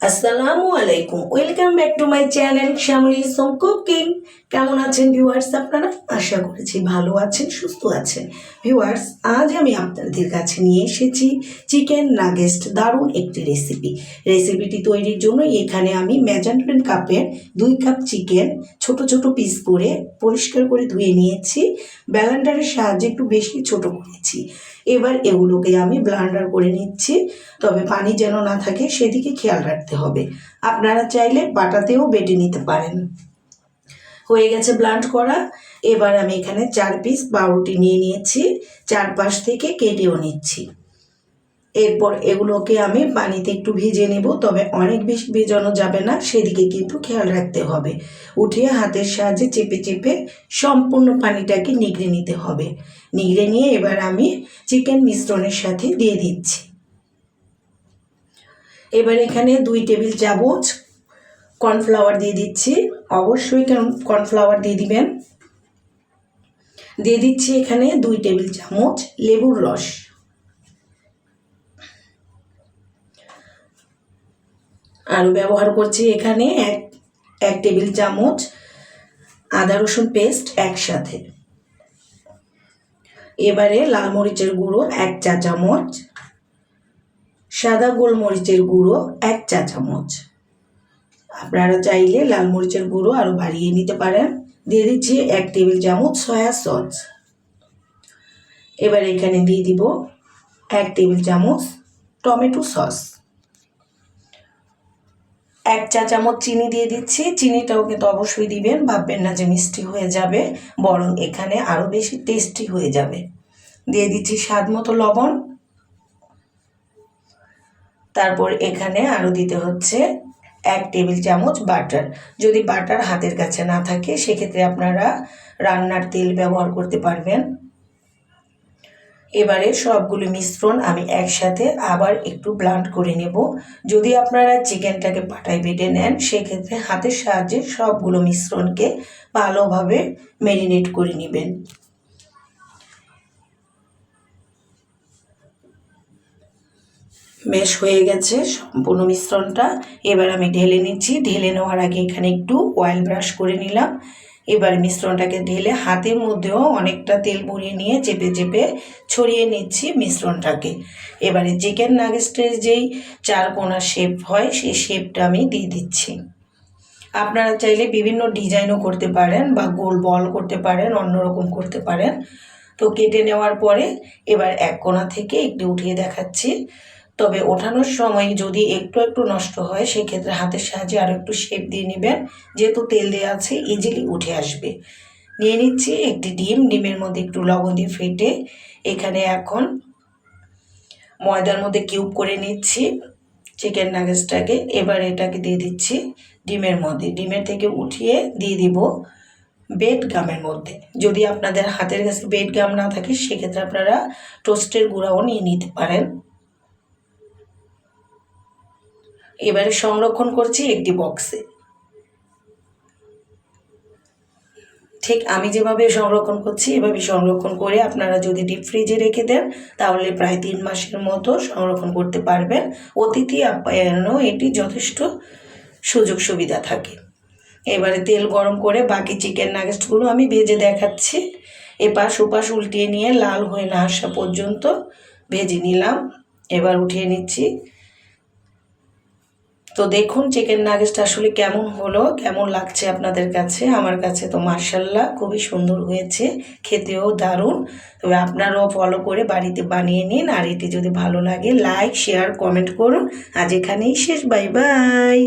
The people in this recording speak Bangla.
আসসালামু আলাইকুম, welcome back to my channel Shyamoli's home cooking. কেমন আছেন ভিউয়ার্স? আপনারা আশা করেছি ভালো আছেন, সুস্থ আছেন। ভিউয়ার্স, আজ আমি আপনাদের কাছে নিয়ে এসেছি চিকেন নাগেটস, দারুণ একটি রেসিপিটি তৈরির জন্য এখানে আমি মেজারমেন্ট কাপের 2 কাপ চিকেন ছোট ছোট পিস করে পরিষ্কার করে ধুয়ে নিয়েছি। ব্লেন্ডারের সাহায্যে একটু বেশি ছোট করেছি। এবার এগুলোকে আমি ব্লেন্ডার করে নিচ্ছি, তবে পানি যেন না থাকে সেদিকে খেয়াল রাখতে হবে। আপনারা চাইলে বাটাতেও বেটে নিতে পারেন। হয়ে গেছে ব্লেন্ড করা। এবার আমি এখানে 4 পিস পাউরুটি নিয়ে নিয়েছি, চারপাশ থেকে কেটেও নিচ্ছি। এরপর এগুলোকে আমি পানিতে একটু ভিজিয়ে নেব, তবে অনেক বেশি ভেজানো যাবে না, সেদিকে কিন্তু খেয়াল রাখতে হবে। উঠিয়ে হাতের সাহায্যে চেপে চেপে সম্পূর্ণ পানিটাকে নিগড়ে নিতে হবে। নিগড়ে নিয়ে এবার আমি চিকেন মিশ্রণের সাথে দিয়ে দিচ্ছি। এবার এখানে 2 টেবিল চামচ কর্নফ্লাওয়ার দিয়ে দিচ্ছি। অবশ্যই কর্নফ্লাওয়ার দিয়ে দিবেন। দিয়ে দিচ্ছি এখানে 2 টেবিল চামচ লেবুর রস। আরও ব্যবহার করছি এখানে এক টেবিল চামচ আদা রসুন পেস্ট একসাথে। এবারে লাল মরিচের গুঁড়ো 1 চা চামচ, সাদা গোলমরিচের গুঁড়ো 1 চা চামচ। আপনারা চাইলে লাল মরিচের গুঁড়ো আরও বাড়িয়ে নিতে পারেন। দিয়ে দিচ্ছি 1 টেবিল চামচ সয়া সস। এবার এখানে দিয়ে দিব 1 টেবিল চামচ টমেটো সস। 1 চা চামচ চিনি দিয়ে দিচ্ছি। চিনিটাও কিন্তু অবশ্যই দিবেন, ভাববেন না যে মিষ্টি হয়ে যাবে, বরং এখানে আরও বেশি টেস্টি হয়ে যাবে। দিয়ে দিচ্ছি স্বাদ মতো লবণ। তারপর এখানে আরও দিতে হচ্ছে 1 টেবিল চামচ বাটার। যদি বাটার হাতের কাছে না থাকে সেক্ষেত্রে আপনারা রান্নার তেল ব্যবহার করতে পারবেন। এবারে সবগুলো মিশ্রণ আমি একসাথে আবার একটু ব্লেন্ড করে নেব। যদি আপনারা চিকেনটাকে পাটায় বেটে নেন সেক্ষেত্রে হাতের সাহায্যে সবগুলো মিশ্রণকে ভালোভাবে ম্যারিনেট করে নেবেন। মেশ হয়ে গেছে সম্পূর্ণ মিশ্রণটা। এবার আমি ঢেলে নিচ্ছি। ঢেলে নেওয়ার আগে এখানে একটু অয়েল ব্রাশ করে নিলাম। এবার মিশ্রণটাকে ঢেলে হাতের মধ্যেও অনেকটা তেল ভরিয়ে নিয়ে চেপে চেপে ছড়িয়ে নিচ্ছি মিশ্রণটাকে। এবারে চিকেন নাগেটসের যেই 4 কোণা শেপ হয় সেই শেপটা আমি দিয়ে দিচ্ছি। আপনারা চাইলে বিভিন্ন ডিজাইনও করতে পারেন বা গোল বল করতে পারেন, অন্যরকম করতে পারেন। তো কেটে নেওয়ার পরে এবার এক কোণা থেকে একটু উঠিয়ে দেখাচ্ছি। তবে ওঠানোর সময় যদি একটু একটু নষ্ট হয় সেক্ষেত্রে হাতের সাহায্যে আরও একটু শেপ দিয়ে নেবেন, যেহেতু তেল দেওয়া আছে ইজিলি উঠে আসবে। নিয়ে নিচ্ছি একটি ডিম। ডিমের মধ্যে একটু লবণ দিয়ে ফেটে এখানে এখন ময়দার মধ্যে কিউব করে নিচ্ছি চিকেন নাগেটসটাকে। এবার এটাকে দিয়ে দিচ্ছি ডিমের মধ্যে। ডিমের থেকে উঠিয়ে দিয়ে দিব বেড গামের মধ্যে। যদি আপনাদের হাতের কাছে বেড গাম না থাকে সেক্ষেত্রে আপনারা টোস্টের গুঁড়াও নিয়ে নিতে পারেন। এবারে সংরক্ষণ করছি একটি বক্সে। ঠিক আমি যেভাবে সংরক্ষণ করছি এভাবে সংরক্ষণ করে আপনারা যদি ডিপ ফ্রিজে রেখে দেন তাহলে প্রায় 3 মাসের মতো সংরক্ষণ করতে পারবেন। অতিথি আপ্যায়নেও এটি যথেষ্ট সুযোগ সুবিধা থাকে। এবারে তেল গরম করে বাকি চিকেন নাগেটসগুলো আমি ভেজে দেখাচ্ছি। এপাশ ওপাশ উল্টিয়ে নিয়ে লাল হয়ে না আসা পর্যন্ত ভেজে নিলাম। এবার উঠিয়ে নিচ্ছি। তো দেখুন চিকেন নাগেটসটা আসলে কেমন হলো, কেমন লাগছে আপনাদের কাছে। আমার কাছে তো মাশাআল্লাহ খুবই সুন্দর হয়েছে, খেতেও দারুণ। তবে আপনারাও ফলো করে বাড়িতে বানিয়ে নিন। আর এটি যদি ভালো লাগে লাইক শেয়ার কমেন্ট করুন। আজ এখানেই শেষ। Bye bye.